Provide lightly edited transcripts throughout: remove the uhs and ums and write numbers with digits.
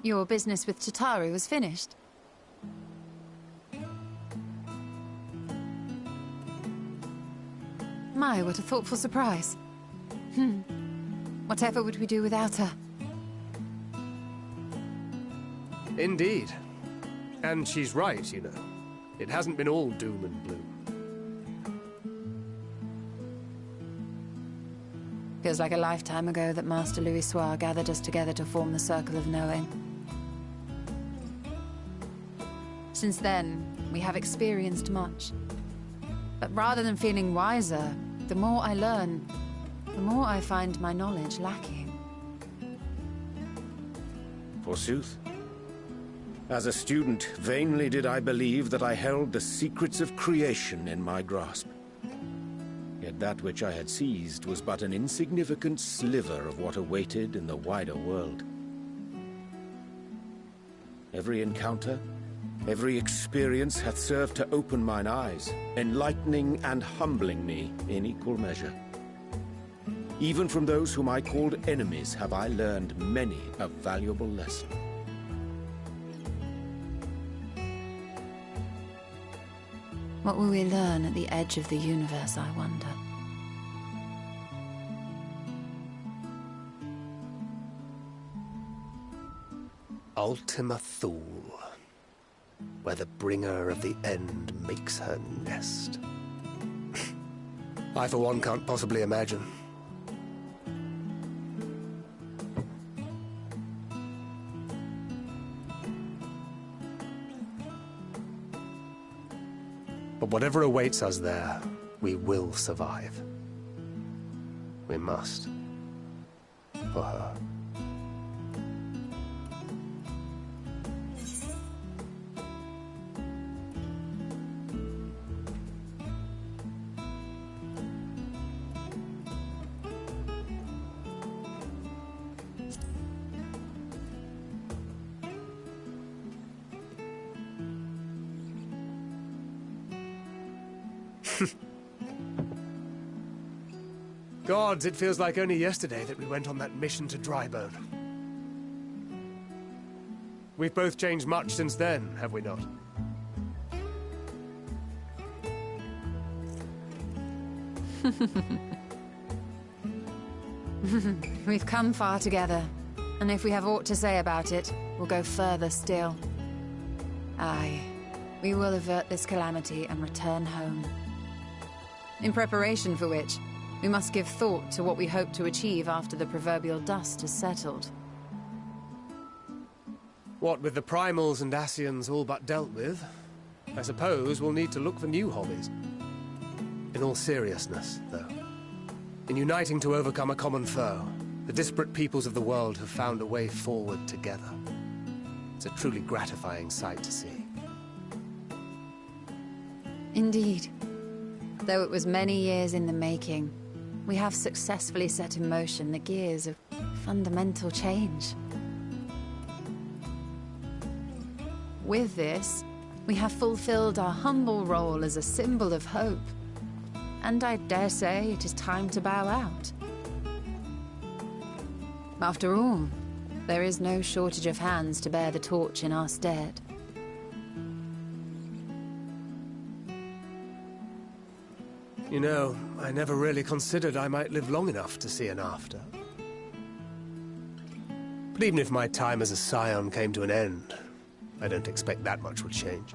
Your business with Chitauri was finished. My, what a thoughtful surprise. Whatever would we do without her? Indeed. And she's right, you know. It hasn't been all doom and gloom. Feels like a lifetime ago that Master Louis Soir gathered us together to form the Circle of Knowing. Since then, we have experienced much. But rather than feeling wiser, the more I learn, the more I find my knowledge lacking. Forsooth. As a student, vainly did I believe that I held the secrets of creation in my grasp. Yet that which I had seized was but an insignificant sliver of what awaited in the wider world. Every encounter, every experience hath served to open mine eyes, enlightening and humbling me in equal measure. Even from those whom I called enemies have I learned many a valuable lesson. What will we learn at the edge of the universe, I wonder? Ultima Thule, where the bringer of the end makes her nest. I, for one, can't possibly imagine. But whatever awaits us there, we will survive. We must. For her. Gods, it feels like only yesterday that we went on that mission to Drybone. We've both changed much since then, have we not? We've come far together, and if we have aught to say about it, we'll go further still. Aye, we will avert this calamity and return home. In preparation for which, we must give thought to what we hope to achieve after the proverbial dust has settled. What with the primals and Ascians all but dealt with, I suppose we'll need to look for new hobbies. In all seriousness, though, in uniting to overcome a common foe, the disparate peoples of the world have found a way forward together. It's a truly gratifying sight to see. Indeed. Though it was many years in the making, we have successfully set in motion the gears of fundamental change. With this, we have fulfilled our humble role as a symbol of hope. And I dare say it is time to bow out. After all, there is no shortage of hands to bear the torch in our stead. You know, I never really considered I might live long enough to see an after. But even if my time as a scion came to an end, I don't expect that much would change.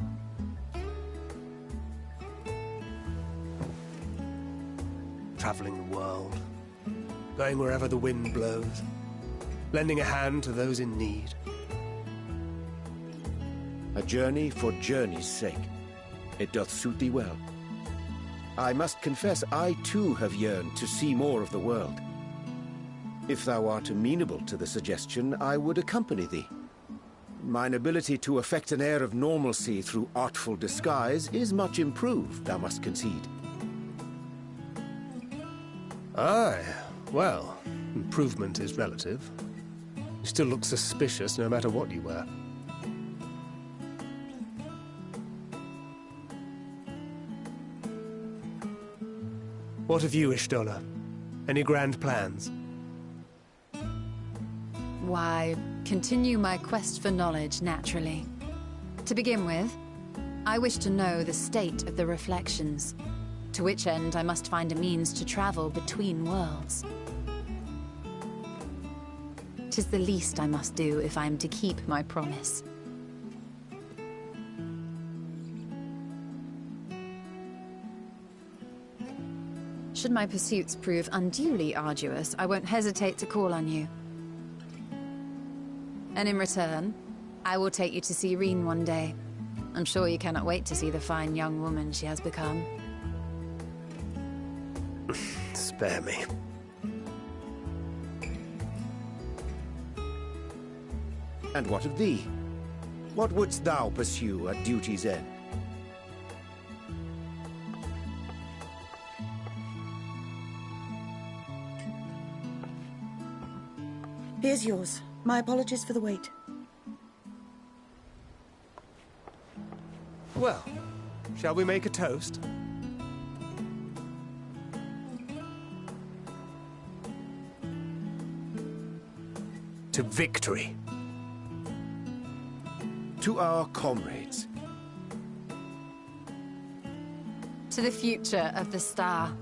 Traveling the world, going wherever the wind blows, lending a hand to those in need. A journey for journey's sake. It doth suit thee well. I must confess, I too have yearned to see more of the world. If thou art amenable to the suggestion, I would accompany thee. Mine ability to affect an air of normalcy through artful disguise is much improved, thou must concede. Aye, well, improvement is relative. You still look suspicious no matter what you wear. What of you, Ishtola? Any grand plans? Why, continue my quest for knowledge, naturally. To begin with, I wish to know the state of the reflections, to which end I must find a means to travel between worlds. 'Tis the least I must do if I am to keep my promise. Should my pursuits prove unduly arduous, I won't hesitate to call on you. And in return, I will take you to see Reen one day. I'm sure you cannot wait to see the fine young woman she has become. Spare me. And what of thee? What wouldst thou pursue at duty's end? Here's yours. My apologies for the wait. Well, shall we make a toast? To victory. To our comrades. To the future of the star.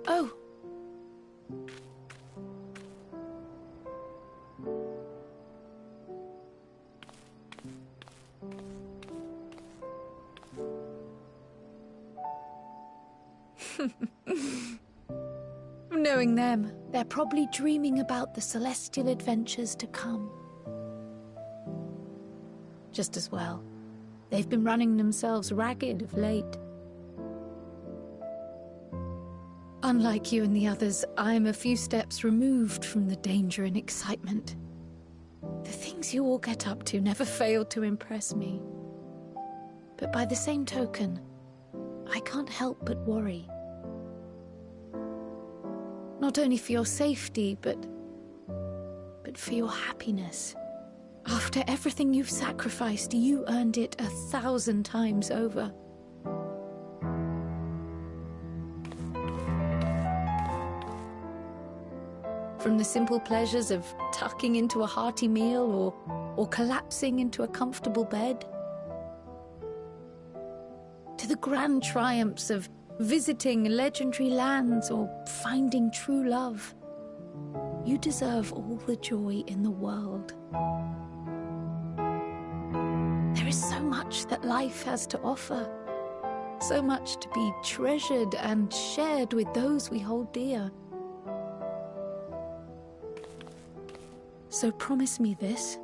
Oh. Knowing them, they're probably dreaming about the celestial adventures to come. Just as well. They've been running themselves ragged of late. Unlike you and the others, I'm a few steps removed from the danger and excitement. The things you all get up to never fail to impress me. But by the same token, I can't help but worry. Not only for your safety, but for your happiness. After everything you've sacrificed, you earned it 1,000 times over. From the simple pleasures of tucking into a hearty meal or collapsing into a comfortable bed, to the grand triumphs of visiting legendary lands or finding true love. You deserve all the joy in the world. There is so much that life has to offer, so much to be treasured and shared with those we hold dear. So promise me this.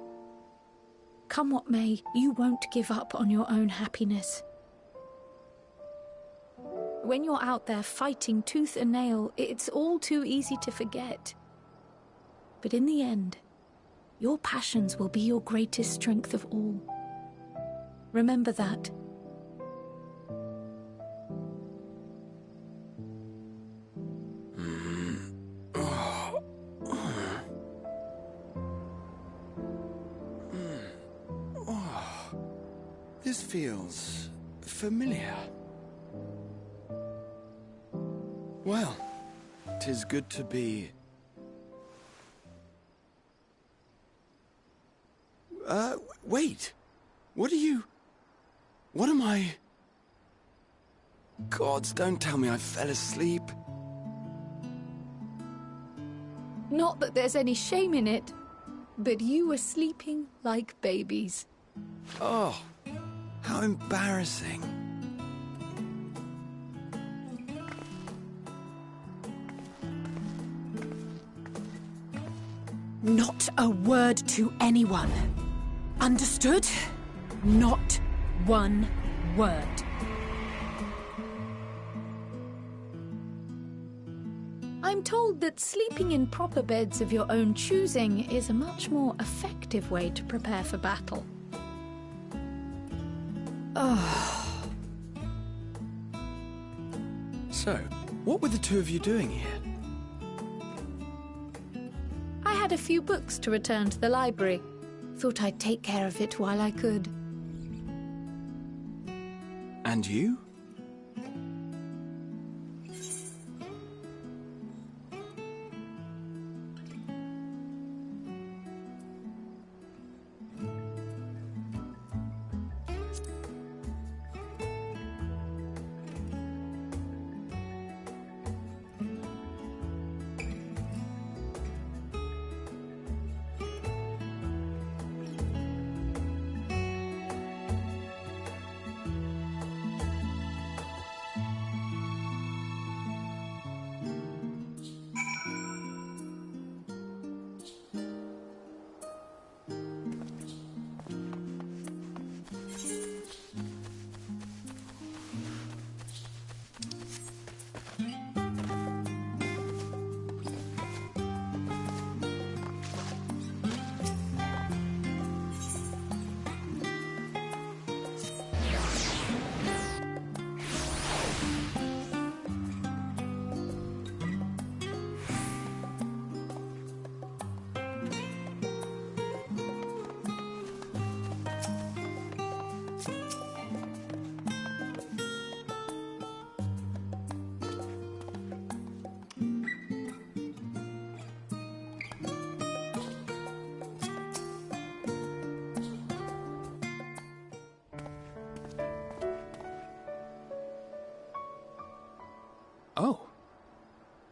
Come what may, you won't give up on your own happiness. When you're out there fighting tooth and nail, it's all too easy to forget. But in the end, your passions will be your greatest strength of all. Remember that. This feels familiar. Well, 'tis good to be... wait. What am I... Gods, don't tell me I fell asleep. Not that there's any shame in it, but you were sleeping like babies. Oh, how embarrassing. Not a word to anyone. Understood? Not one word. I'm told that sleeping in proper beds of your own choosing is a much more effective way to prepare for battle. So, what were the two of you doing here? I had a few books to return to the library. Thought I'd take care of it while I could. And you?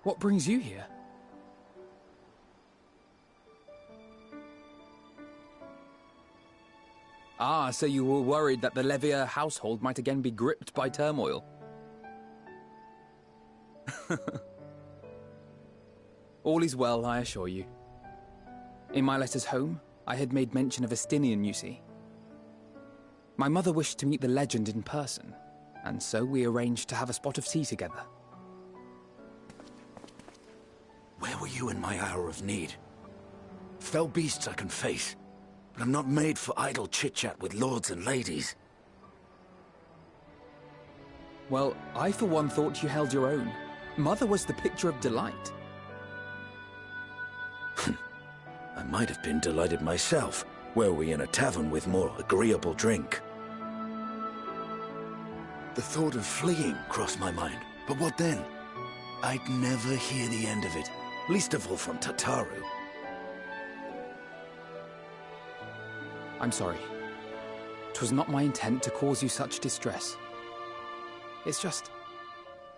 What brings you here? Ah, so you were worried that the Levier household might again be gripped by turmoil. All is well, I assure you. In my letters home, I had made mention of Estinian, you see. My mother wished to meet the legend in person, and so we arranged to have a spot of tea together. Where were you in my hour of need? Fell beasts I can face, but I'm not made for idle chit-chat with lords and ladies. Well, I for one thought you held your own. Mother was the picture of delight. I might have been delighted myself, were we in a tavern with more agreeable drink. The thought of fleeing crossed my mind, but what then? I'd never hear the end of it, least of all from Tataru. I'm sorry. 'Twas not my intent to cause you such distress. It's just...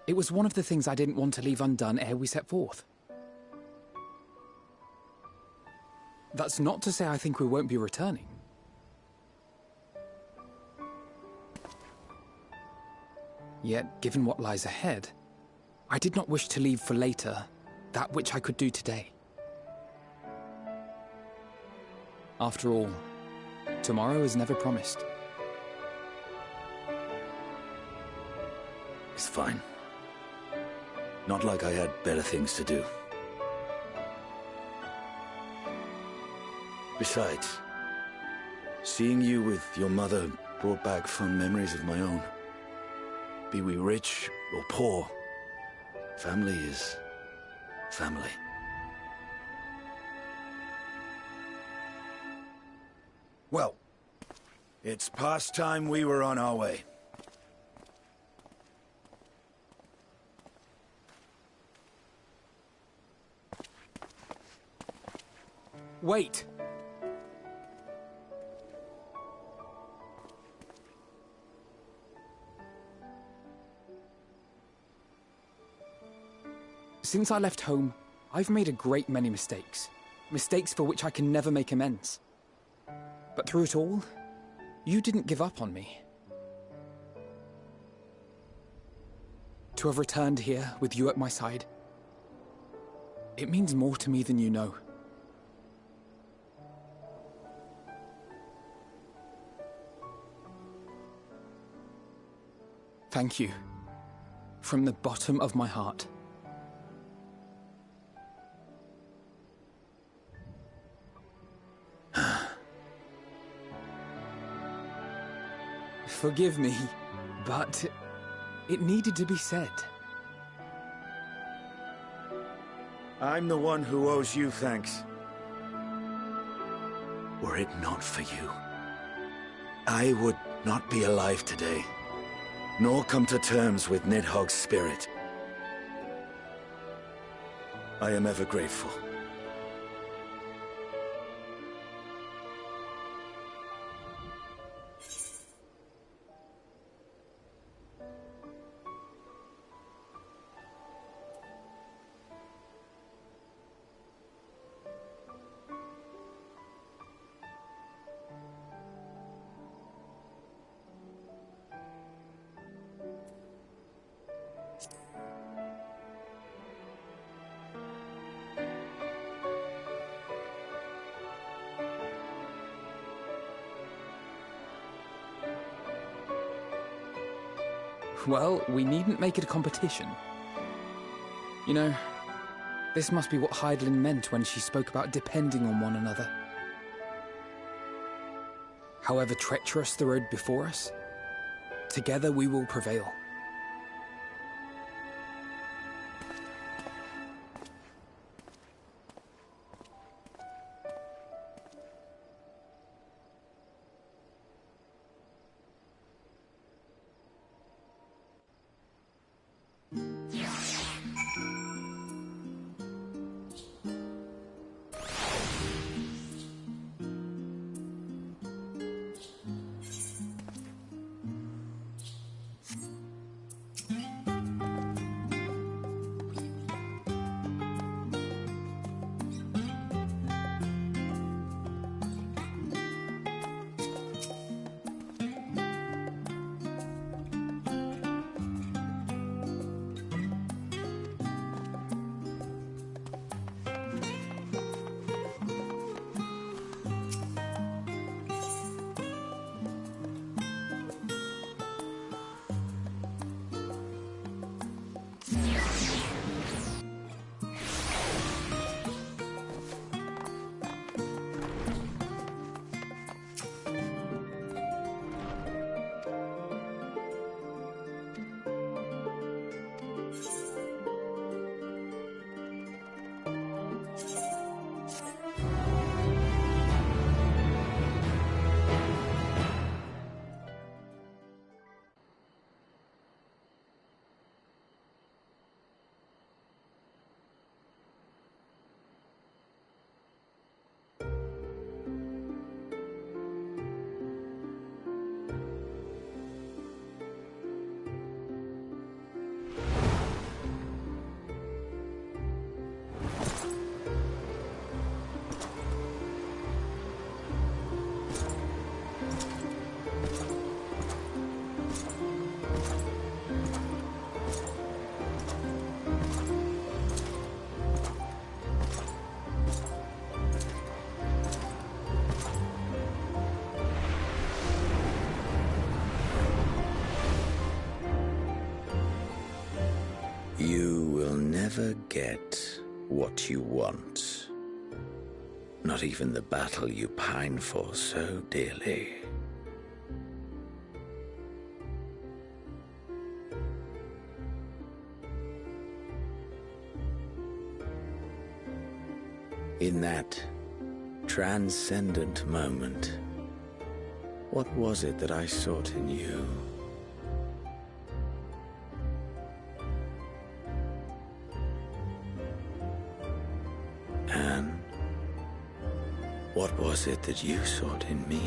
it was one of the things I didn't want to leave undone ere we set forth. That's not to say I think we won't be returning. Yet, given what lies ahead, I did not wish to leave for later that which I could do today. After all, tomorrow is never promised. It's fine. Not like I had better things to do. Besides, seeing you with your mother brought back fond memories of my own. Be we rich or poor, family is family. Well, it's past time we were on our way. Wait! Since I left home, I've made a great many mistakes. Mistakes for which I can never make amends. But through it all, you didn't give up on me. To have returned here with you at my side, it means more to me than you know. Thank you, from the bottom of my heart. Forgive me, but it needed to be said. I'm the one who owes you thanks. Were it not for you, I would not be alive today, nor come to terms with Nidhogg's spirit. I am ever grateful. Well, we needn't make it a competition. You know, this must be what Hydaelyn meant when she spoke about depending on one another. However treacherous the road before us, together we will prevail. never get what you want. Not even the battle you pine for so dearly. In that transcendent moment, what was it that I sought in you? And what was it that you sought in me?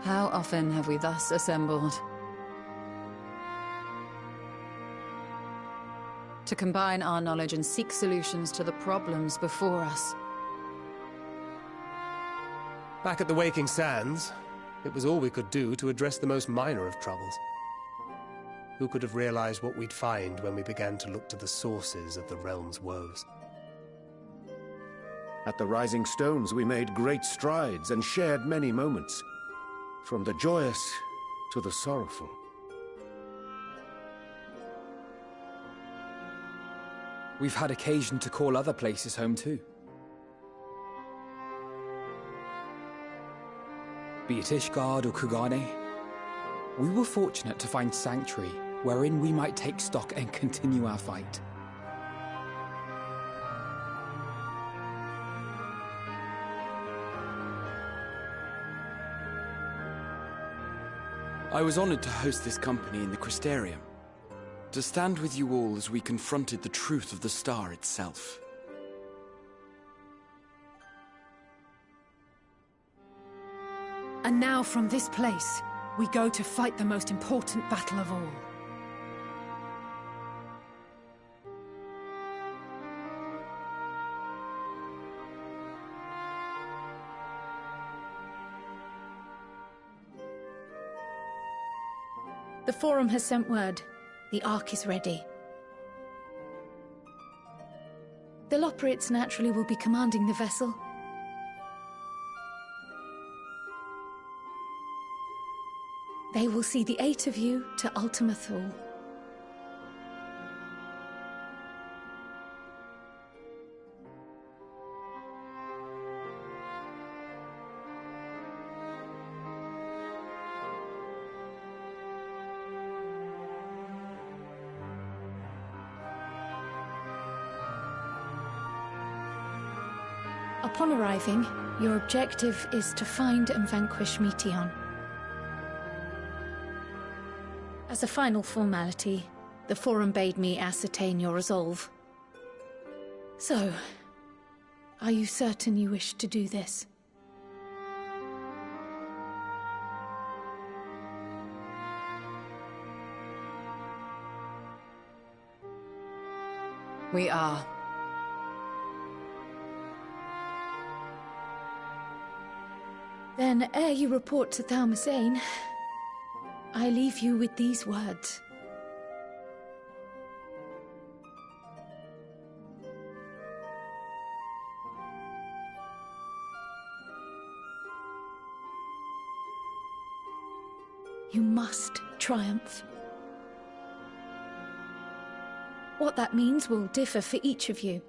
How often have we thus assembled? To combine our knowledge and seek solutions to the problems before us. Back at the Waking Sands, it was all we could do to address the most minor of troubles. Who could have realized what we'd find when we began to look to the sources of the realm's woes? At the Rising Stones, we made great strides and shared many moments. From the joyous to the sorrowful. We've had occasion to call other places home too. Be it Ishgard or Kugane, we were fortunate to find sanctuary wherein we might take stock and continue our fight. I was honored to host this company in the Crystarium, to stand with you all as we confronted the truth of the star itself. And now from this place, we go to fight the most important battle of all. The Forum has sent word. The Ark is ready. The Loporrits naturally will be commanding the vessel. They will see the 8 of you to Ultima Thule. Upon arriving, your objective is to find and vanquish Meteon. As a final formality, the Forum bade me ascertain your resolve. So, are you certain you wish to do this? We are. Then, ere you report to Thalmasane, I leave you with these words. You must triumph. What that means will differ for each of you.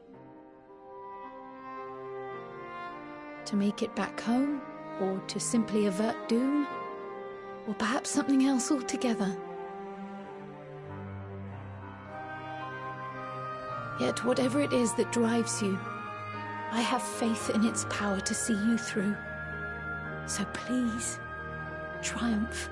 To make it back home, or to simply avert doom, or perhaps something else altogether. Yet whatever it is that drives you, I have faith in its power to see you through. So please, triumph.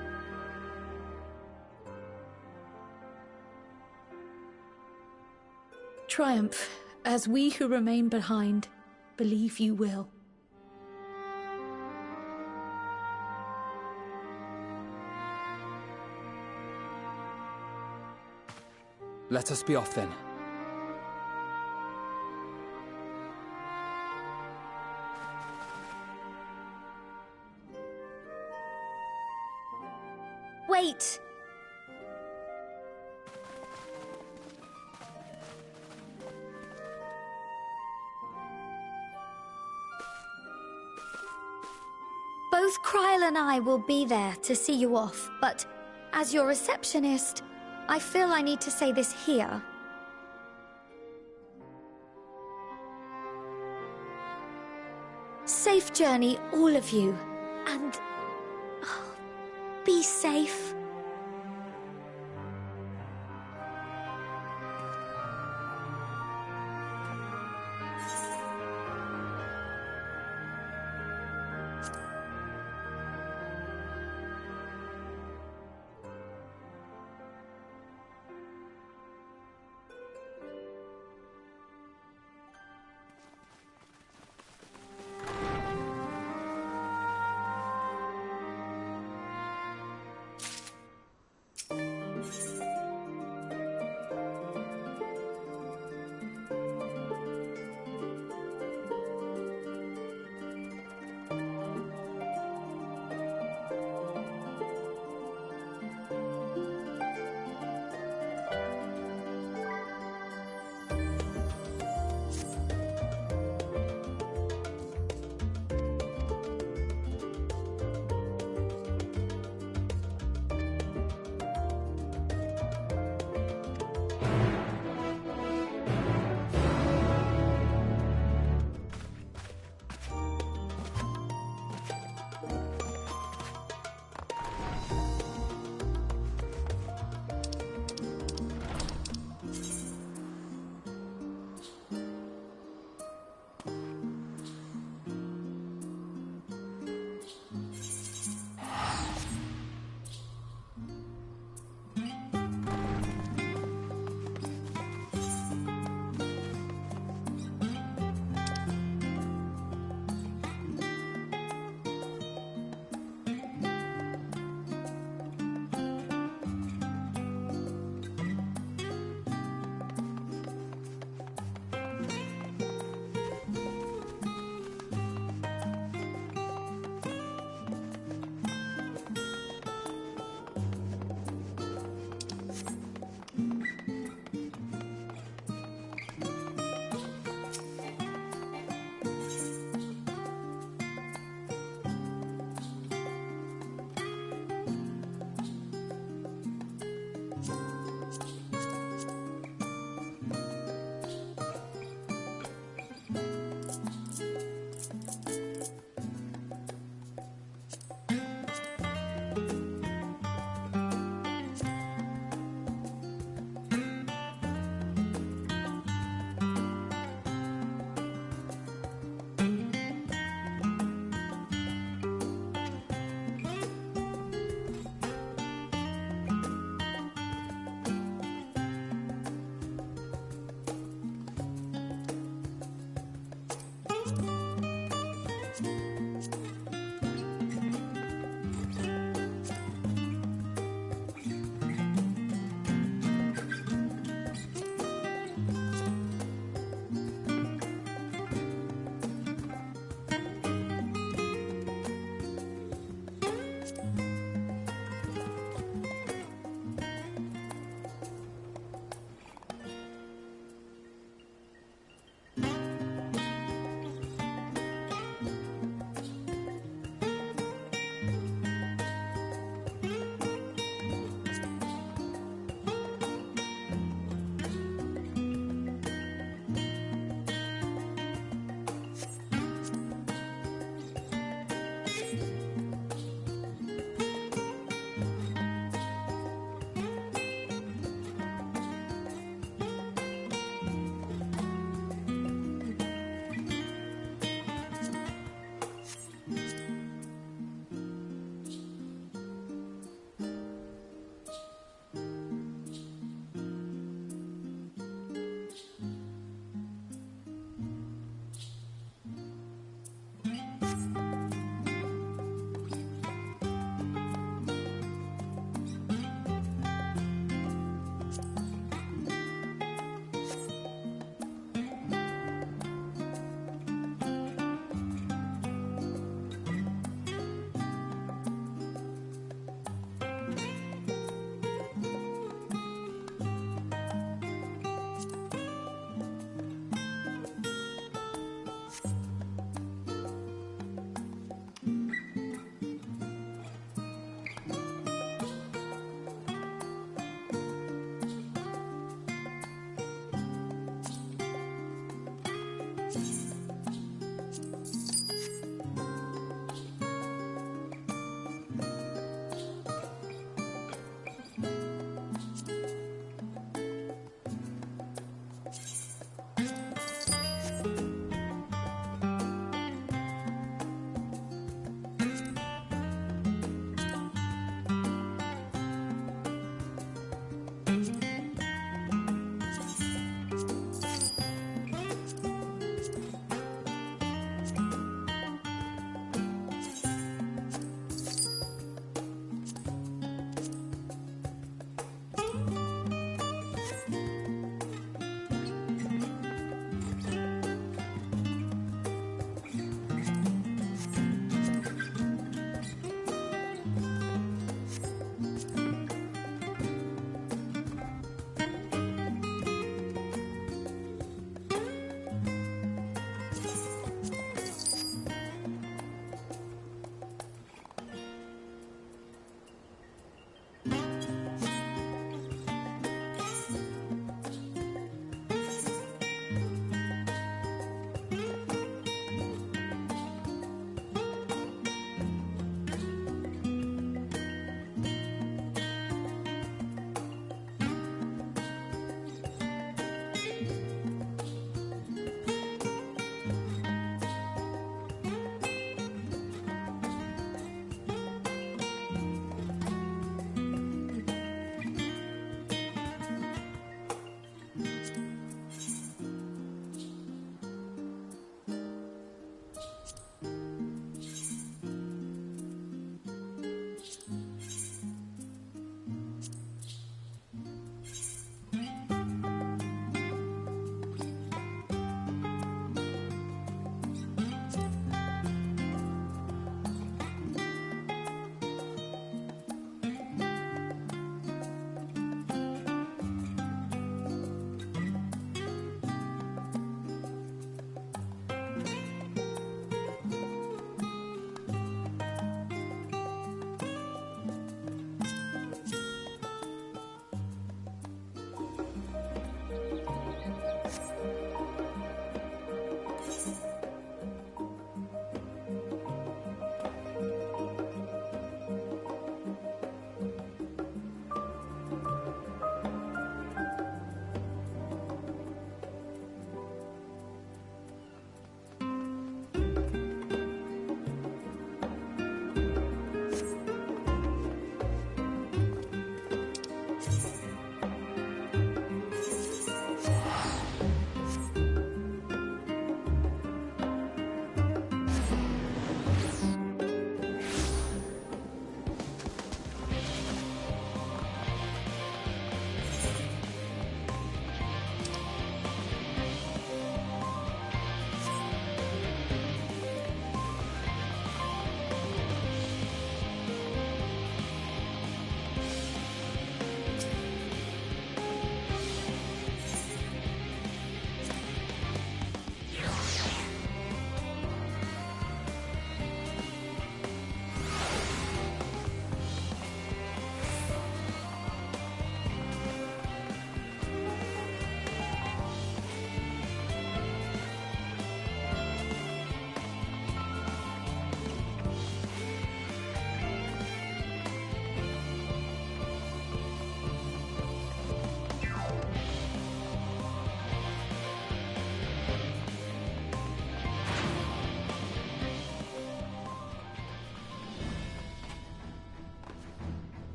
Triumph, as we who remain behind believe you will. Let us be off then. Wait! Both Kryl and I will be there to see you off, but as your receptionist, I feel I need to say this here. Safe journey, all of you, and be safe.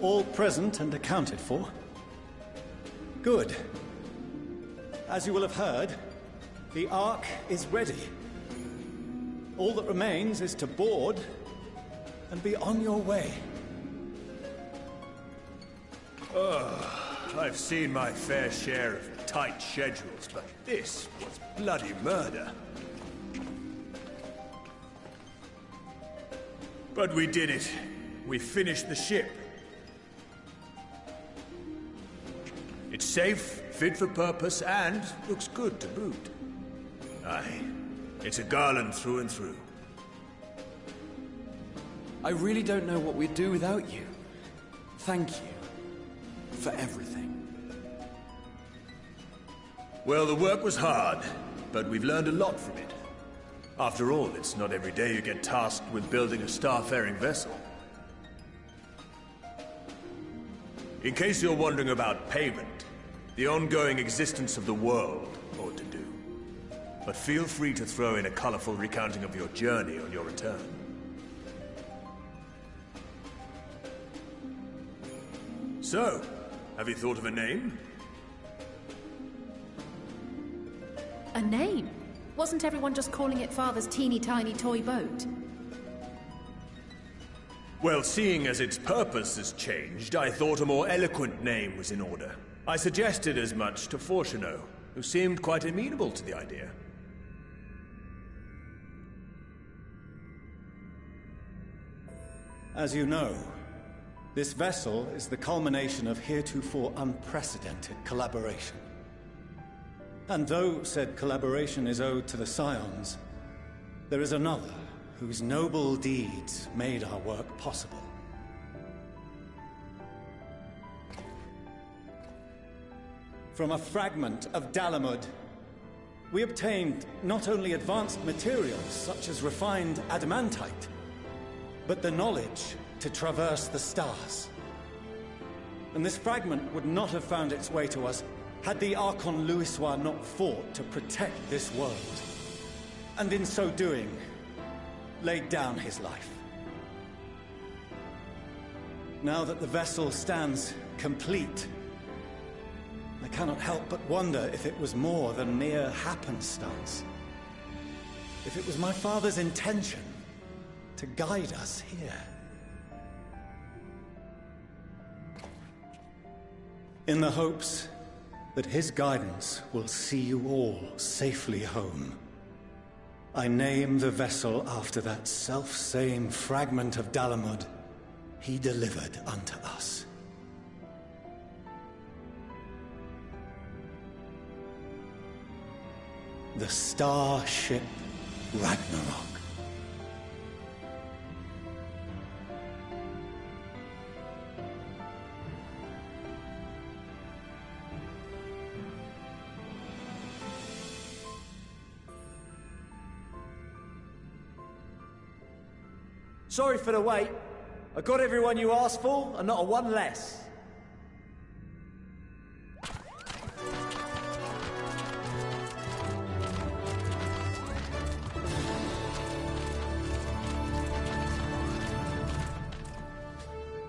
All present and accounted for? Good. As you will have heard, the Ark is ready. All that remains is to board and be on your way. I've seen my fair share of tight schedules, but this was bloody murder. But we did it. We finished the ship. It's safe, fit for purpose, and looks good to boot. Aye, it's a Garland through and through. I really don't know what we'd do without you. Thank you for everything. Well, the work was hard, but we've learned a lot from it. After all, it's not every day you get tasked with building a starfaring vessel. In case you're wondering about payment, the ongoing existence of the world ought to do. But feel free to throw in a colorful recounting of your journey on your return. So, have you thought of a name? A name? Wasn't everyone just calling it Father's teeny tiny toy boat? Well, seeing as its purpose has changed, I thought a more eloquent name was in order. I suggested as much to Fortuneau, who seemed quite amenable to the idea. As you know, this vessel is the culmination of heretofore unprecedented collaboration. And though said collaboration is owed to the Scions, there is another whose noble deeds made our work possible. From a fragment of Dalamud, we obtained not only advanced materials such as refined adamantite, but the knowledge to traverse the stars. And this fragment would not have found its way to us had the Archon Louisois not fought to protect this world, and in so doing, laid down his life. Now that the vessel stands complete, I cannot help but wonder if it was more than mere happenstance. If it was my father's intention to guide us here. In the hopes that his guidance will see you all safely home, I name the vessel after that self-same fragment of Dalamud he delivered unto us. The Starship Ragnarok. Sorry for the wait. I got everyone you asked for, and not a one less.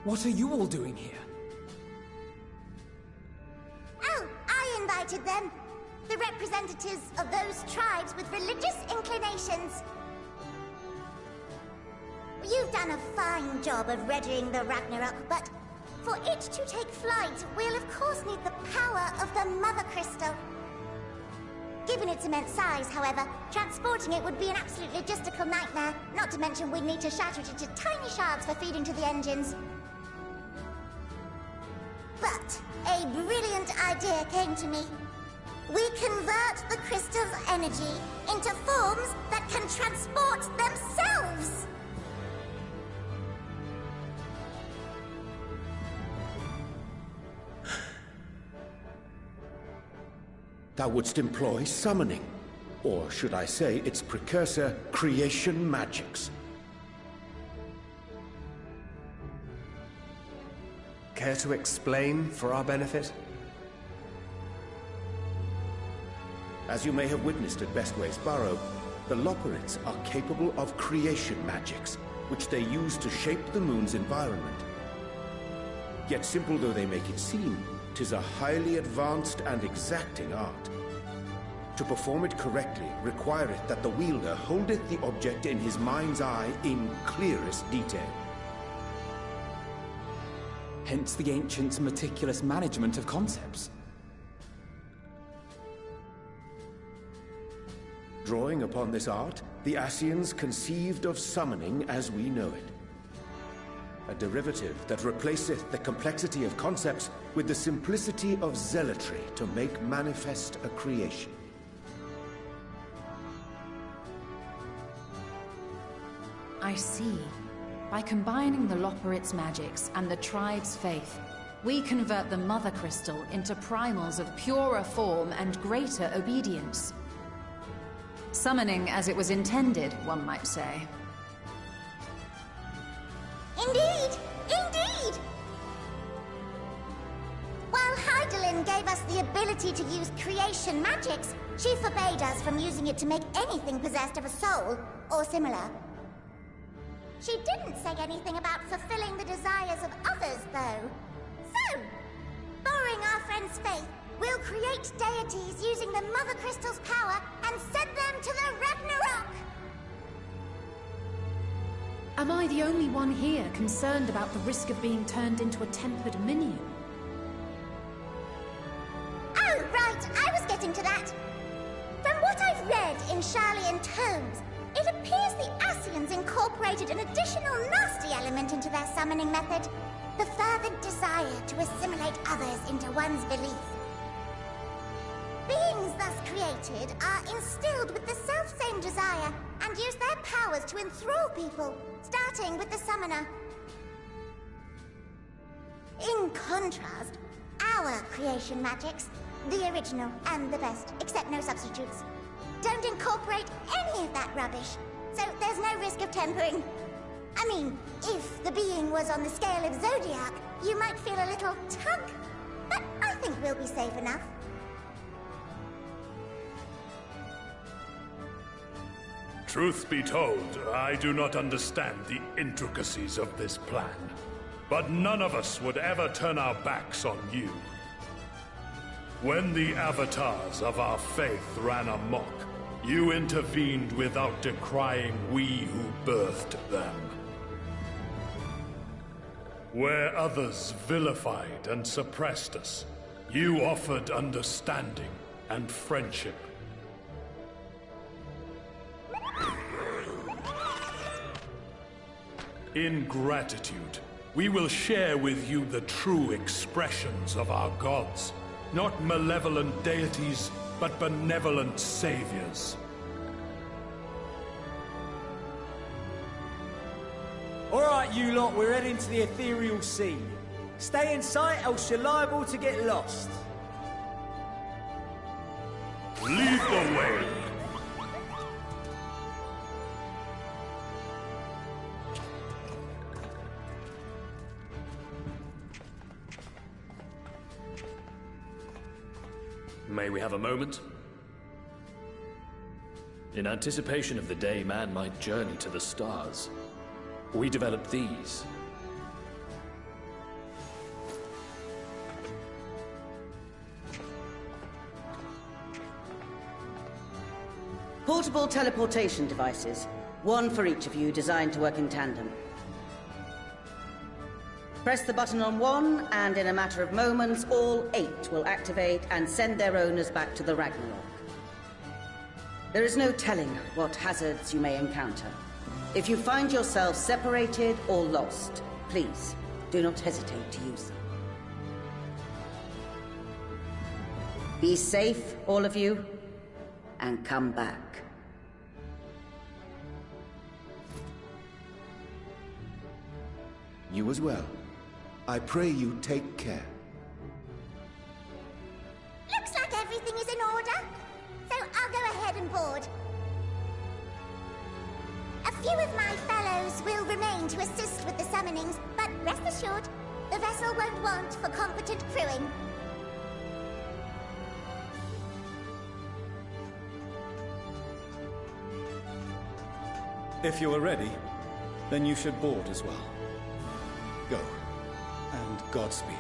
What are you all doing here? Oh, I invited them. The representatives of those tribes with religious inclinations. You've done a fine job of readying the Ragnarok, but for it to take flight, we'll of course need the power of the Mother Crystal. Given its immense size, however, transporting it would be an absolute logistical nightmare, not to mention we'd need to shatter it into tiny shards for feeding to the engines. But a brilliant idea came to me. We convert the crystal's energy into forms that can transport themselves! Thou wouldst employ summoning, or should I say its precursor, creation magics. Care to explain for our benefit? As you may have witnessed at Bestway's Burrow, the Loperids are capable of creation magics, which they use to shape the moon's environment. Yet simple though they make it seem, 'tis a highly advanced and exacting art. To perform it correctly requireth that the wielder holdeth the object in his mind's eye in clearest detail. Hence the ancients' meticulous management of concepts. Drawing upon this art, the Ascians conceived of summoning as we know it. A derivative that replaceth the complexity of concepts with the simplicity of zealotry to make manifest a creation. I see. By combining the Loporrit's magics and the tribe's faith, we convert the Mother Crystal into primals of purer form and greater obedience. Summoning as it was intended, one might say. Indeed! Indeed! While Hydaelyn gave us the ability to use creation magics, she forbade us from using it to make anything possessed of a soul, or similar. She didn't say anything about fulfilling the desires of others, though. So, borrowing our friend's faith, we'll create deities using the Mother Crystal's power and send them to the Ragnarok! Am I the only one here concerned about the risk of being turned into a tempered minion? Oh, right, I was getting to that. From what I've read in Sharlayan tomes, it appears the Ascians incorporated an additional nasty element into their summoning method. The fervent desire to assimilate others into one's belief. Beings thus created are instilled with the self-same desire and use their powers to enthrall people, starting with the summoner. In contrast, our creation magics, the original and the best, except no substitutes, don't incorporate any of that rubbish, so there's no risk of tempering. I mean, if the being was on the scale of Zodiac, you might feel a little tug, but I think we'll be safe enough. Truth be told, I do not understand the intricacies of this plan. But none of us would ever turn our backs on you. When the avatars of our faith ran amok, you intervened without decrying we who birthed them. Where others vilified and suppressed us, you offered understanding and friendship. In gratitude, we will share with you the true expressions of our gods. Not malevolent deities, but benevolent saviors. Alright, you lot, we're heading to the ethereal sea. Stay in sight, else you're liable to get lost. Lead the way. May we have a moment? In anticipation of the day man might journey to the stars, we developed these. Portable teleportation devices. One for each of you, designed to work in tandem. Press the button on one, and in a matter of moments, all 8 will activate and send their owners back to the Ragnarok. There is no telling what hazards you may encounter. If you find yourself separated or lost, please do not hesitate to use them. Be safe, all of you, and come back. You as well. I pray you take care. Looks like everything is in order, so I'll go ahead and board. A few of my fellows will remain to assist with the summonings, but rest assured, the vessel won't want for competent crewing. If you are ready, then you should board as well. Go. And Godspeed.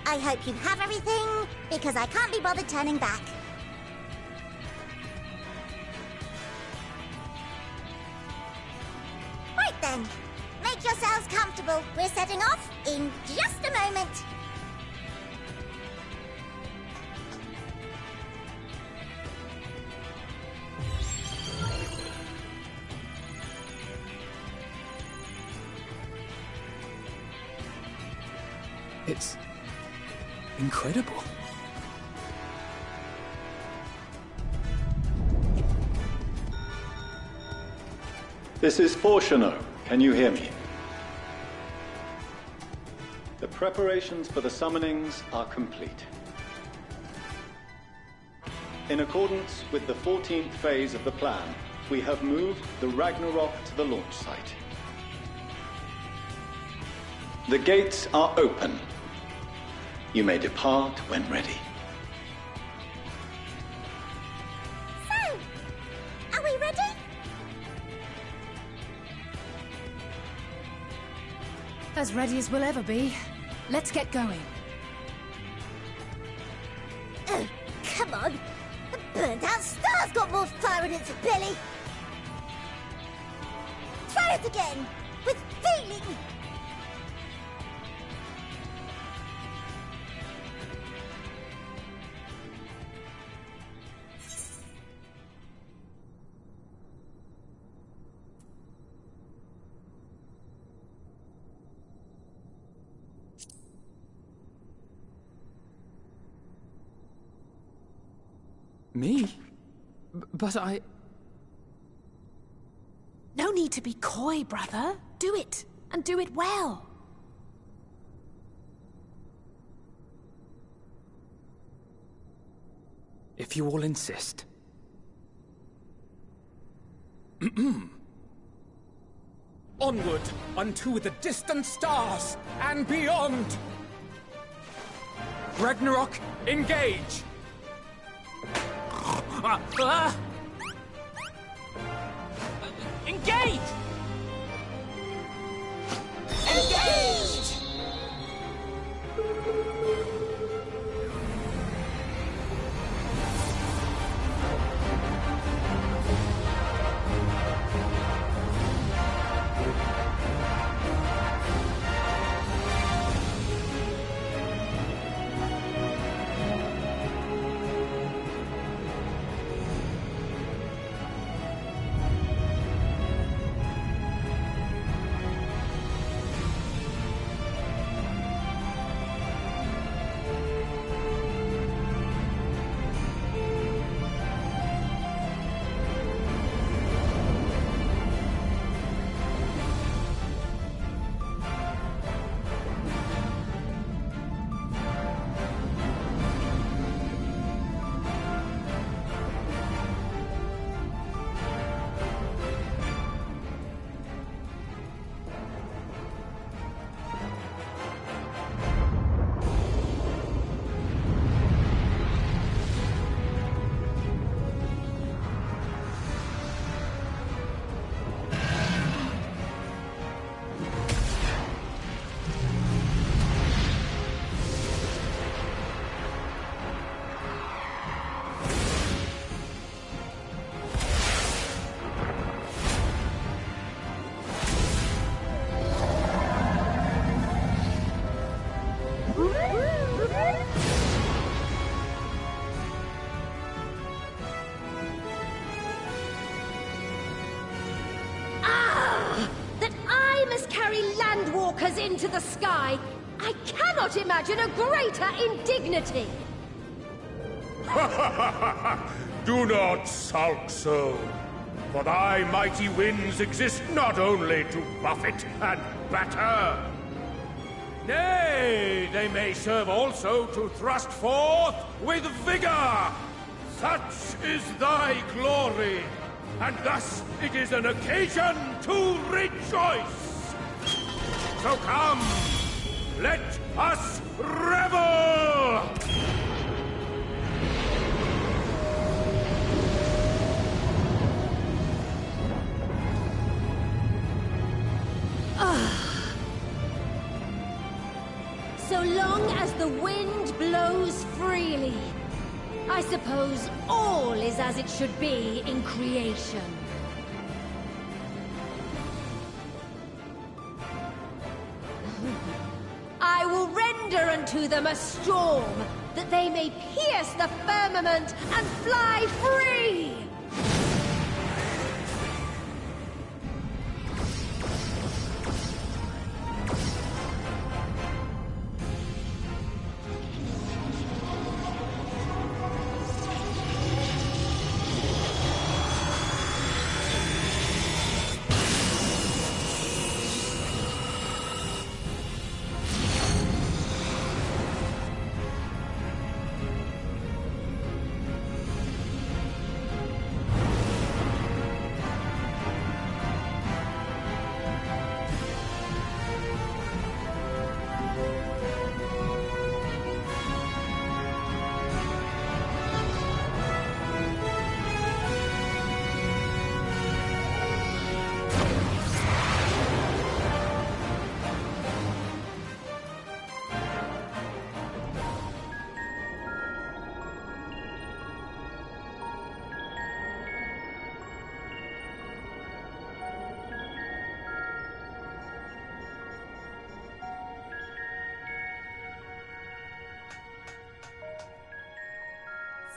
I hope you have everything, because I can't be bothered turning back. Right then, make yourselves comfortable. We're setting off in just a moment. It's incredible. This is Fortuno. Can you hear me? The preparations for the summonings are complete. In accordance with the 14th phase of the plan, we have moved the Ragnarok to the launch site. The gates are open. You may depart when ready. So, are we ready? As ready as we'll ever be. Let's get going. Oh, come on. The burnt-out star's got more fire in its belly. Try it again, with feeling. Me? But I... No need to be coy, brother. Do it, and do it well. If you all insist. Onward unto the distant stars and beyond! Ragnarok, engage! Engage! Engage! That I must carry Landwalkers into the sky! I cannot imagine a greater indignity! Do not sulk so, for thy mighty winds exist not only to buffet and batter. Nay, they may serve also to thrust forth with vigor. Such is thy glory, and thus it is an occasion to rejoice. So come, let us revel! So long as the wind blows freely, I suppose all is as it should be in creation. I will render unto them a storm, that they may pierce the firmament and fly free!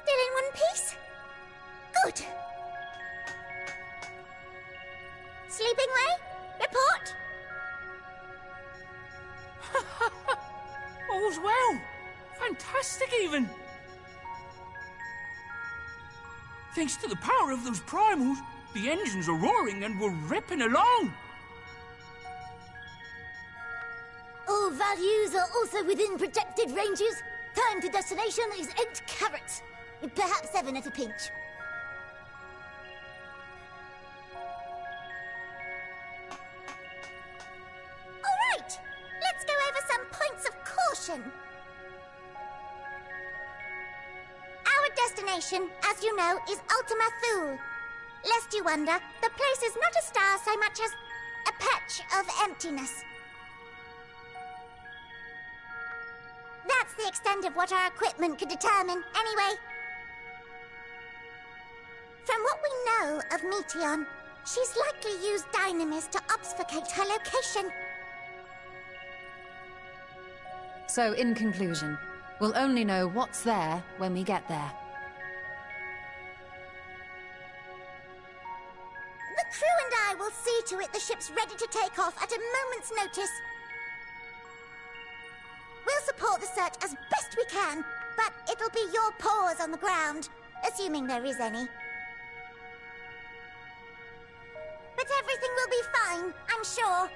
Still in one piece? Good. Sleeping way? Report? All's well. Fantastic, even. Thanks to the power of those primals, the engines are roaring and we're ripping along. All values are also within projected ranges. Time to destination is 8 carats. Perhaps 7 at a pinch. All right, let's go over some points of caution. Our destination, as you know, is Ultima Thule. Lest you wonder, the place is not a star so much as a patch of emptiness. That's the extent of what our equipment could determine, anyway. From what we know of Meteion, she's likely used Dynamis to obfuscate her location. So, in conclusion, we'll only know what's there when we get there. The crew and I will see to it the ship's ready to take off at a moment's notice. We'll support the search as best we can, but it'll be your paws on the ground, assuming there is any. But everything will be fine, I'm sure.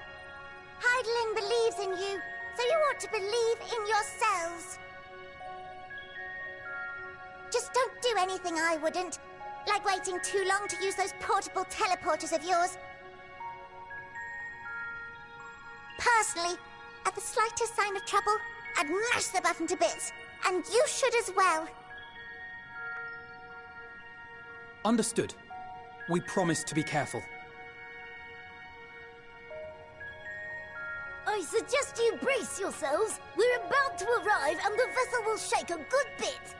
Hydaelyn believes in you, so you ought to believe in yourselves. Just don't do anything I wouldn't, like waiting too long to use those portable teleporters of yours. Personally, at the slightest sign of trouble, I'd mash the button to bits, and you should as well. Understood. We promise to be careful. I suggest you brace yourselves. We're about to arrive, and the vessel will shake a good bit.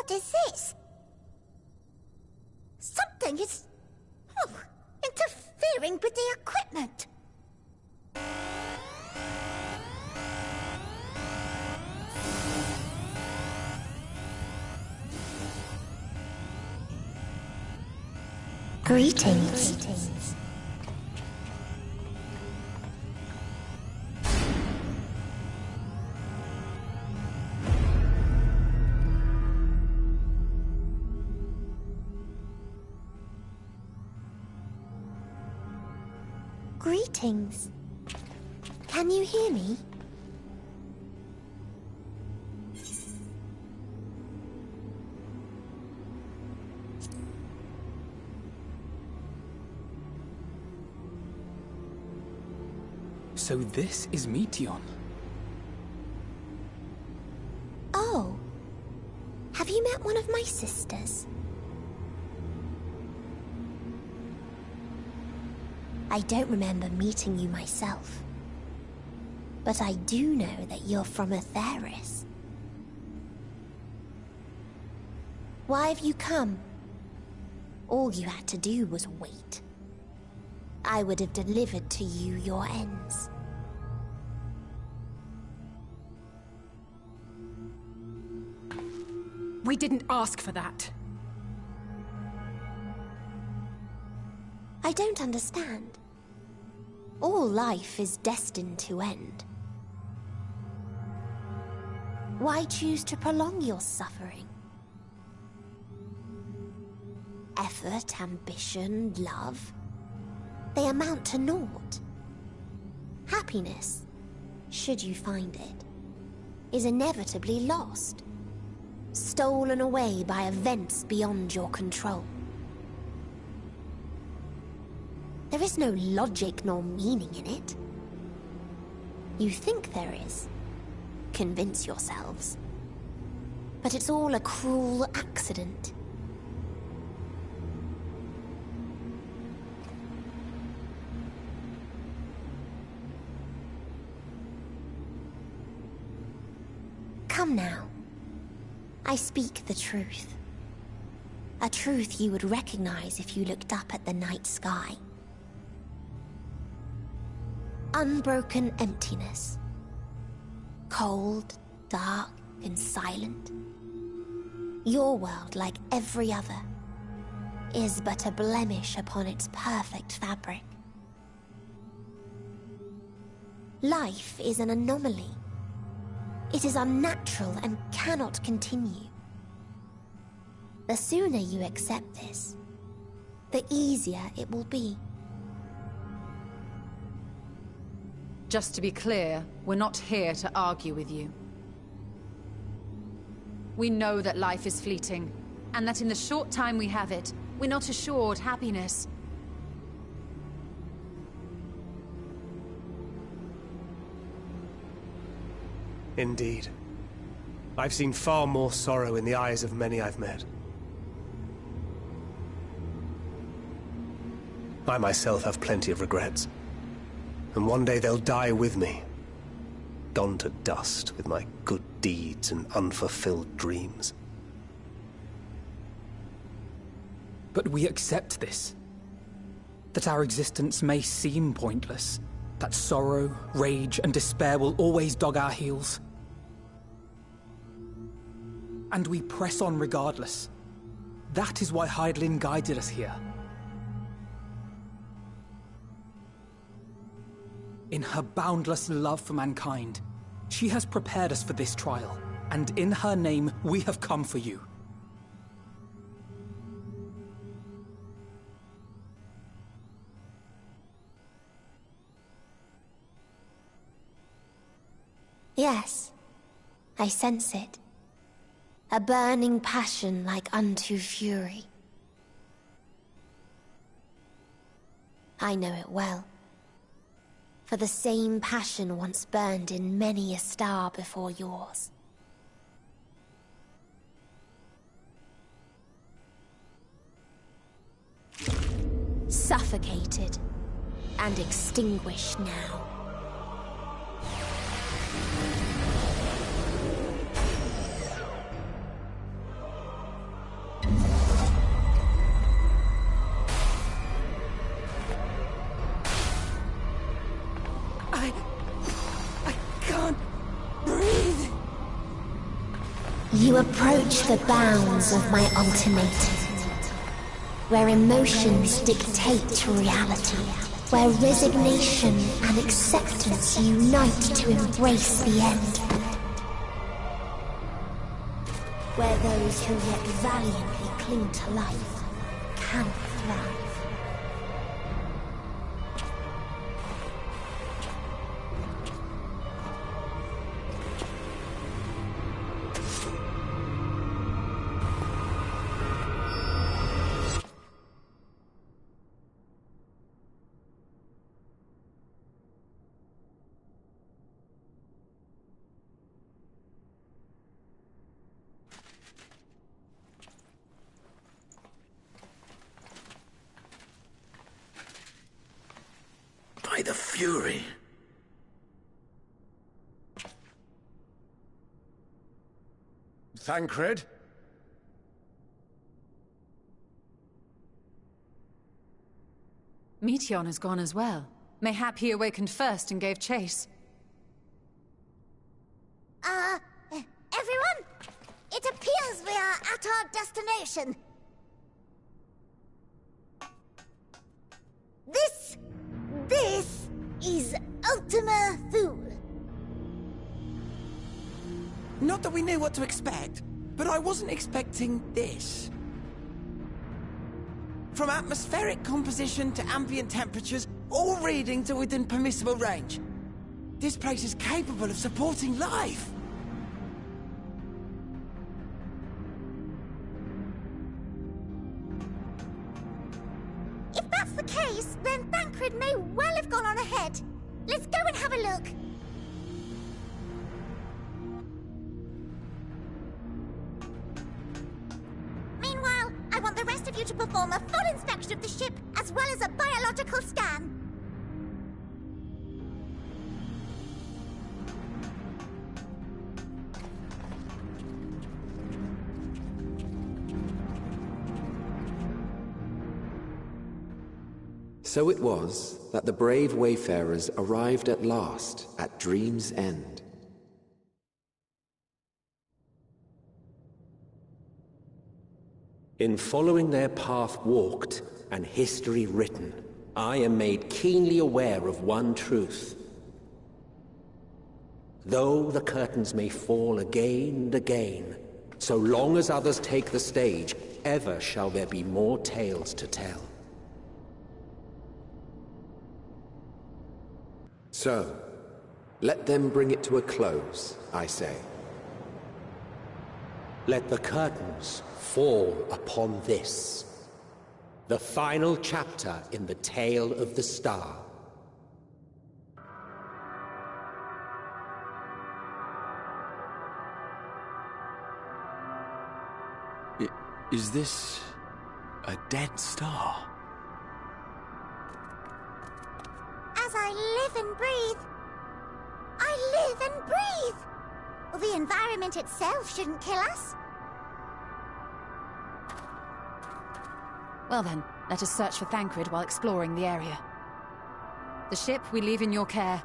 What is this? Something is... interfering with the equipment. Greetings. Greetings. Can you hear me? So this is Meteon. Oh. Have you met one of my sisters? I don't remember meeting you myself. But I do know that you're from Atheris. Why have you come? All you had to do was wait. I would have delivered to you your ends. We didn't ask for that. I don't understand. All life is destined to end. Why choose to prolong your suffering? Effort, ambition, love, they amount to naught. Happiness, should you find it, is inevitably lost. Stolen away by events beyond your control. There is no logic nor meaning in it. You think there is. Convince yourselves. But it's all a cruel accident. Come now. I speak the truth. A truth you would recognize if you looked up at the night sky. Unbroken emptiness. Cold, dark, and silent. Your world, like every other, is but a blemish upon its perfect fabric. Life is an anomaly. It is unnatural and cannot continue. The sooner you accept this, the easier it will be. Just to be clear, we're not here to argue with you. We know that life is fleeting, and that in the short time we have it, we're not assured happiness. Indeed. I've seen far more sorrow in the eyes of many I've met. I myself have plenty of regrets. And one day they'll die with me. Gone to dust with my good deeds and unfulfilled dreams. But we accept this. That our existence may seem pointless. That sorrow, rage, and despair will always dog our heels. And we press on regardless. That is why Hydaelyn guided us here. In her boundless love for mankind, she has prepared us for this trial, and in her name, we have come for you. Yes, I sense it. A burning passion like unto fury. I know it well. For the same passion once burned in many a star before yours. Suffocated and extinguished now. You approach the bounds of my ultimate, where emotions dictate reality, where resignation and acceptance unite to embrace the end, where those who yet valiantly cling to life can thrive. By the Fury. Thancred? Meteon has gone as well. Mayhap he awakened first and gave chase. Everyone? It appears we are at our destination. This is Ultima Thule. Not that we knew what to expect, but I wasn't expecting this. From atmospheric composition to ambient temperatures, all readings are within permissible range. This place is capable of supporting life. If that's the case, then Thancred may well have gone on ahead. Let's go and have a look. Meanwhile, I want the rest of you to perform a full inspection of the ship, as well as a biological scan. So it was that the brave wayfarers arrived at last at Dream's End. In following their path walked and history written, I am made keenly aware of one truth. Though the curtains may fall again and again, so long as others take the stage, ever shall there be more tales to tell. So, let them bring it to a close, I say. Let the curtains fall upon this, the final chapter in the tale of the star. Is this a dead star? As I live and breathe, I live and breathe. Well, the environment itself shouldn't kill us. Well then, let us search for Thancred while exploring the area. The ship we leave in your care.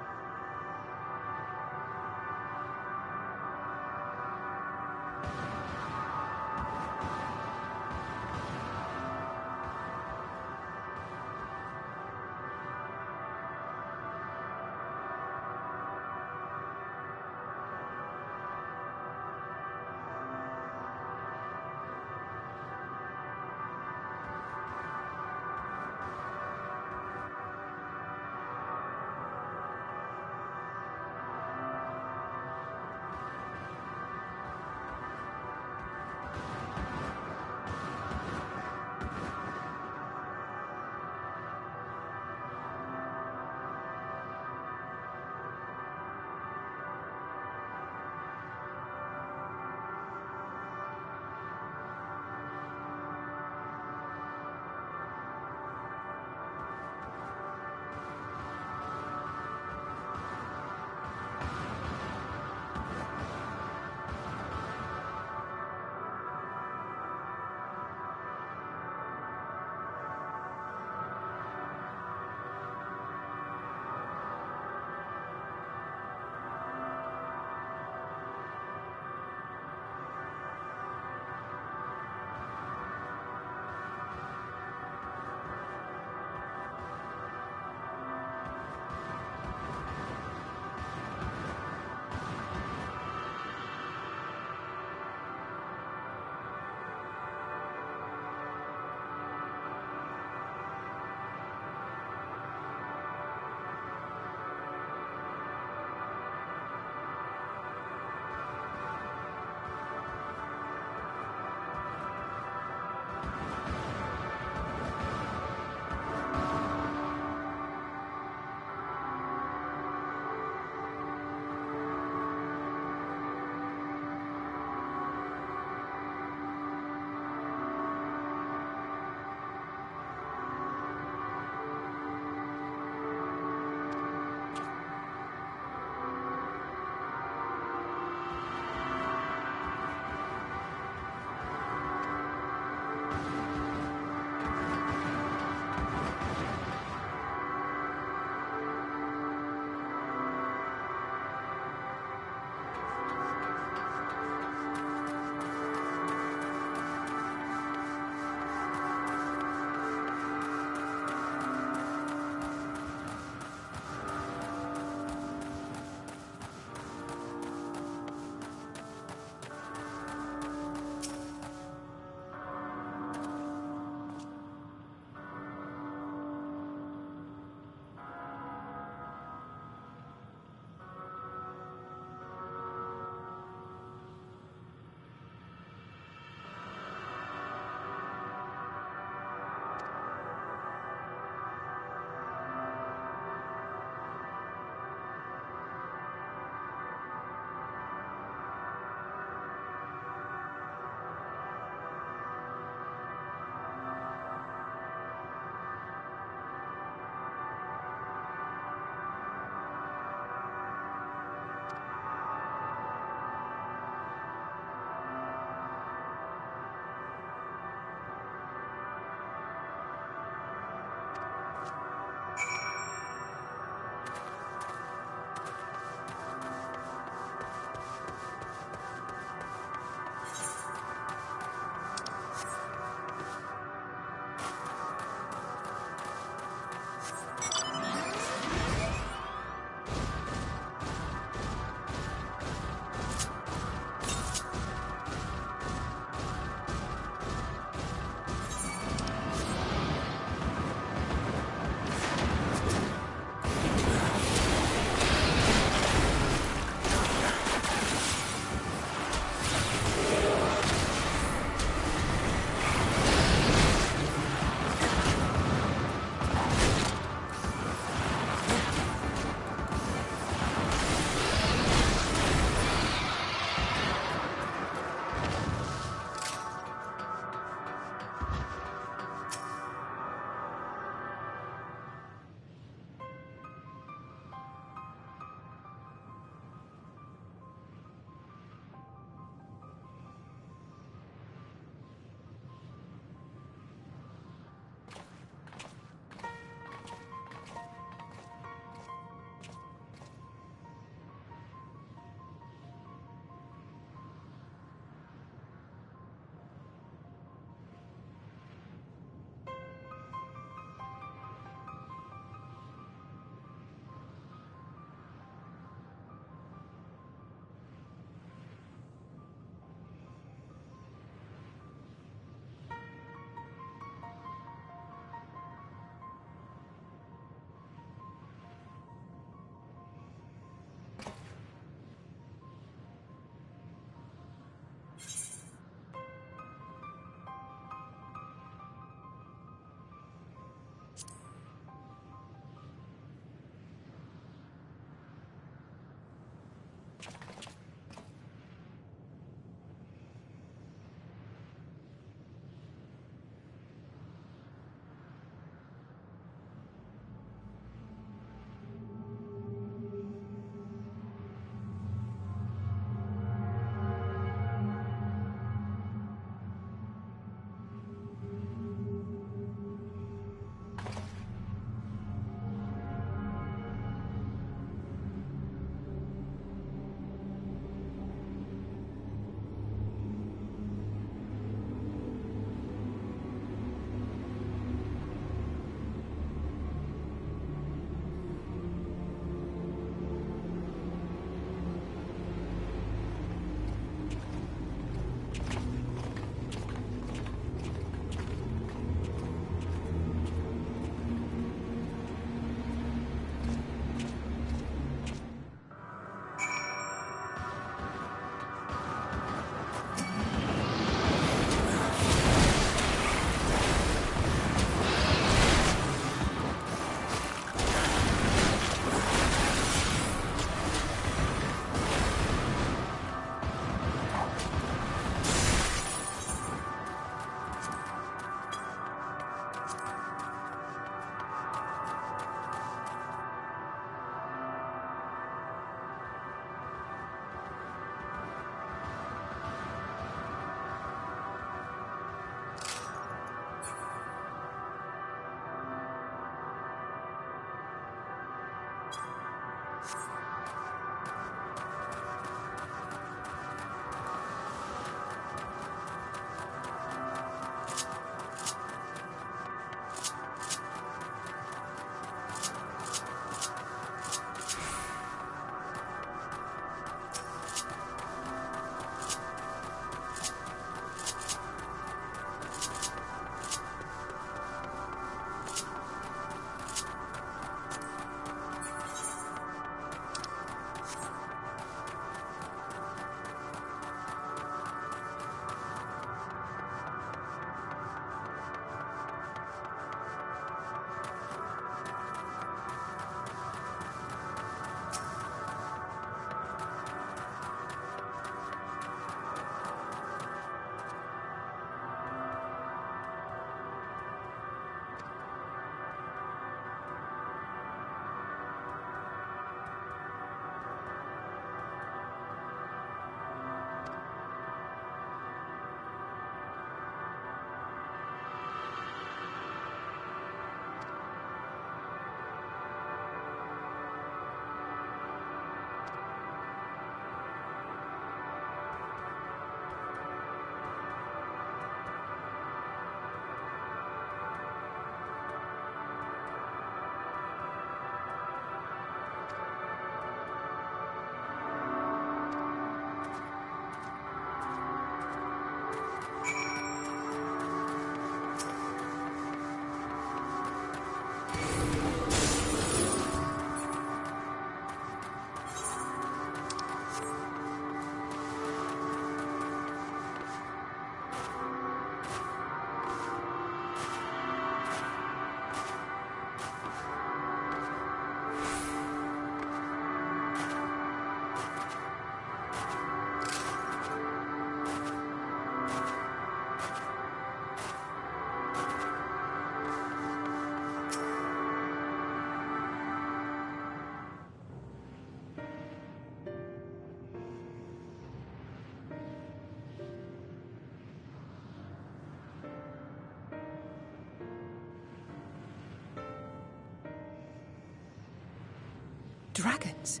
Dragons?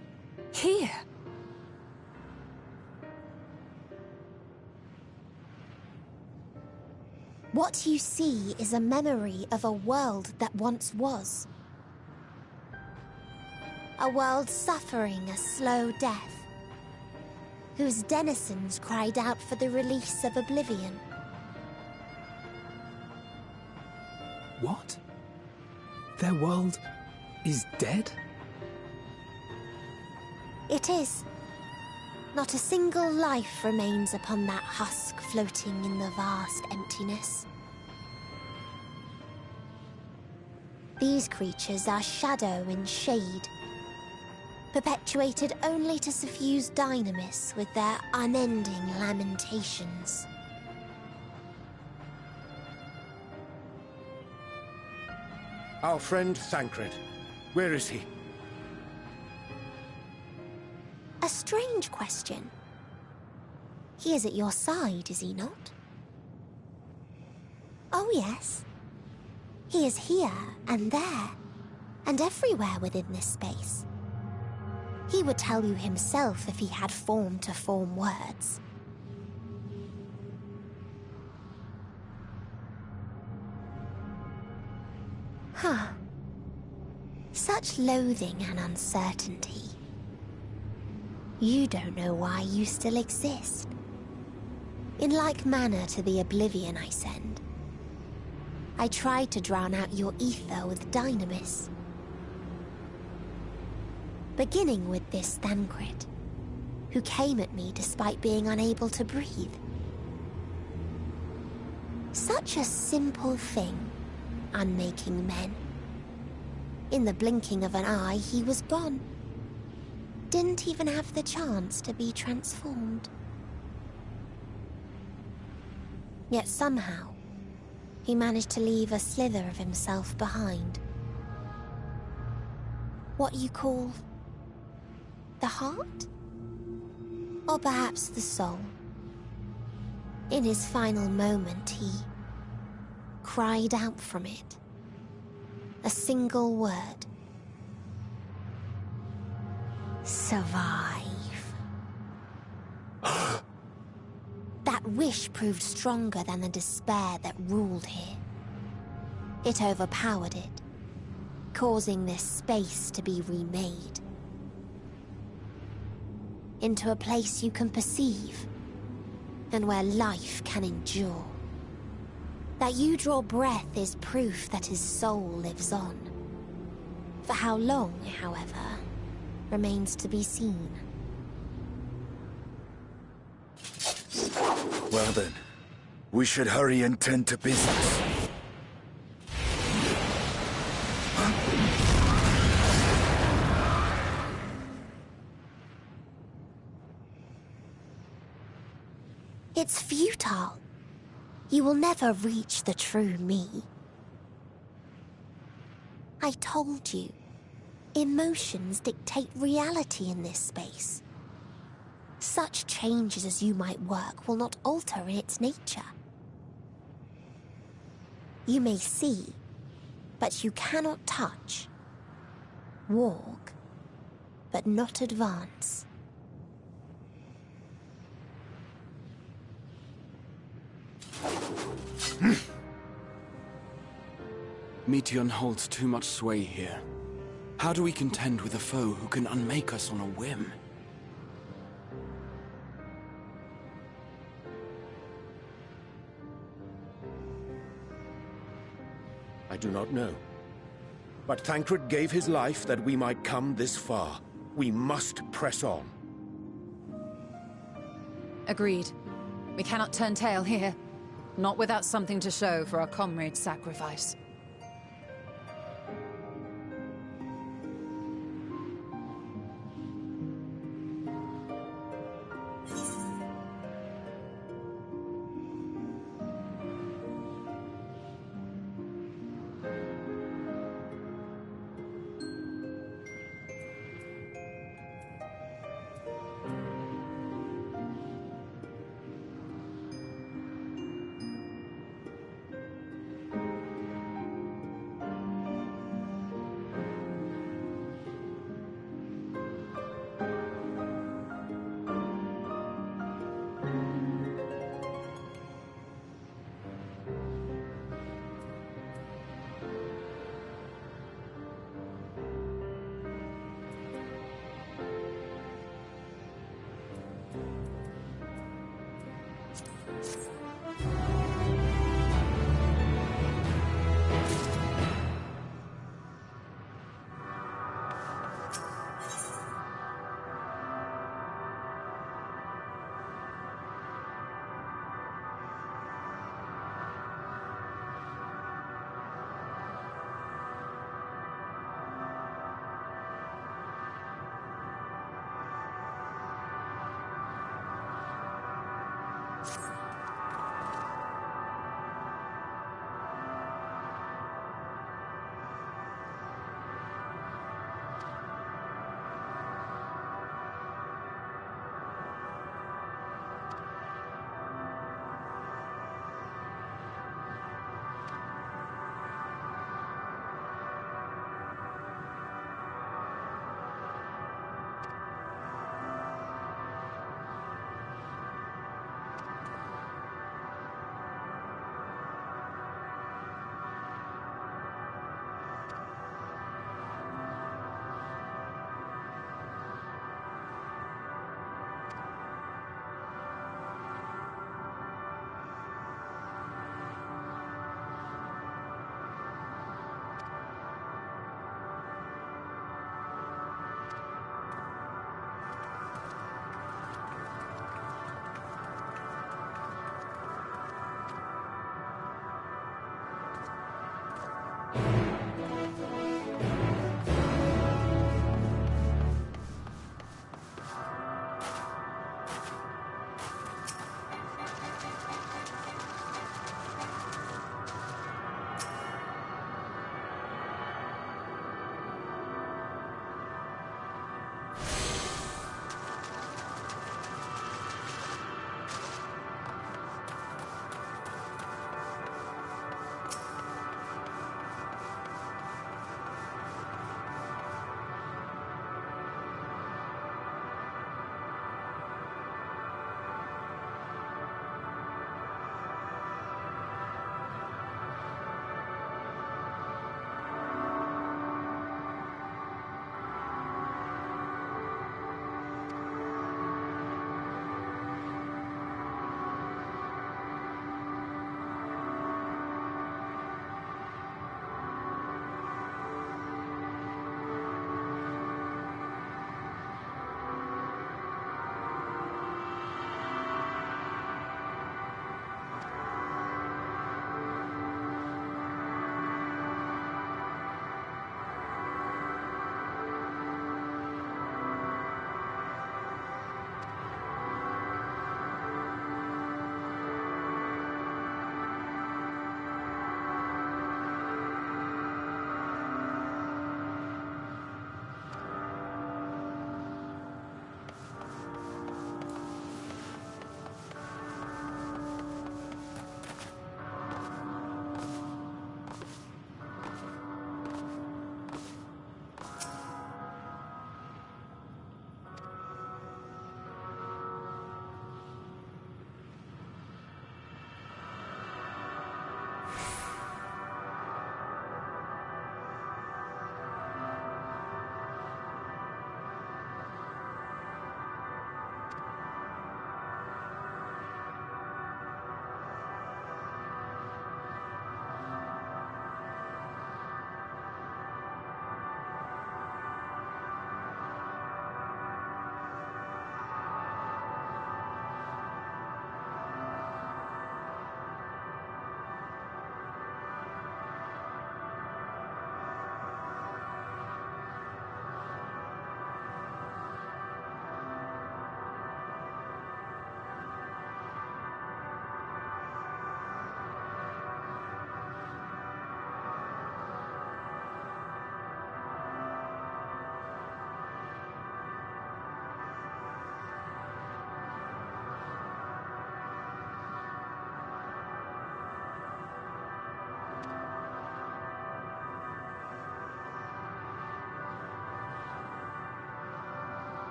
Here? What you see is a memory of a world that once was. A world suffering a slow death, whose denizens cried out for the release of oblivion. What? Their world is dead? It is. Not a single life remains upon that husk floating in the vast emptiness. These creatures are shadow and shade, perpetuated only to suffuse dynamis with their unending lamentations. Our friend Thancred, where is he? A strange question. He is at your side, is he not? Oh yes. He is here and there, and everywhere within this space. He would tell you himself if he had form to form words. Huh. Such loathing and uncertainty. You don't know why you still exist. In like manner to the oblivion I send, I tried to drown out your ether with dynamis. Beginning with this Thancred, who came at me despite being unable to breathe. Such a simple thing, unmaking men. In the blinking of an eye, he was gone. Didn't even have the chance to be transformed. Yet somehow, he managed to leave a slither of himself behind. What you call the heart? Or perhaps the soul. In his final moment, he cried out from it. A single word. survive. That wish proved stronger than the despair that ruled here. It overpowered it, causing this space to be remade into a place you can perceive, and where life can endure. That you draw breath is proof that his soul lives on. For how long, however, remains to be seen. Well then, we should hurry and tend to business. It's futile. You will never reach the true me. I told you, emotions dictate reality in this space. Such changes as you might work will not alter its nature. You may see, but you cannot touch. Walk, but not advance. Meteion holds too much sway here. How do we contend with a foe who can unmake us on a whim? I do not know. But Thancred gave his life that we might come this far. We must press on. Agreed. We cannot turn tail here. Not without something to show for our comrade's sacrifice.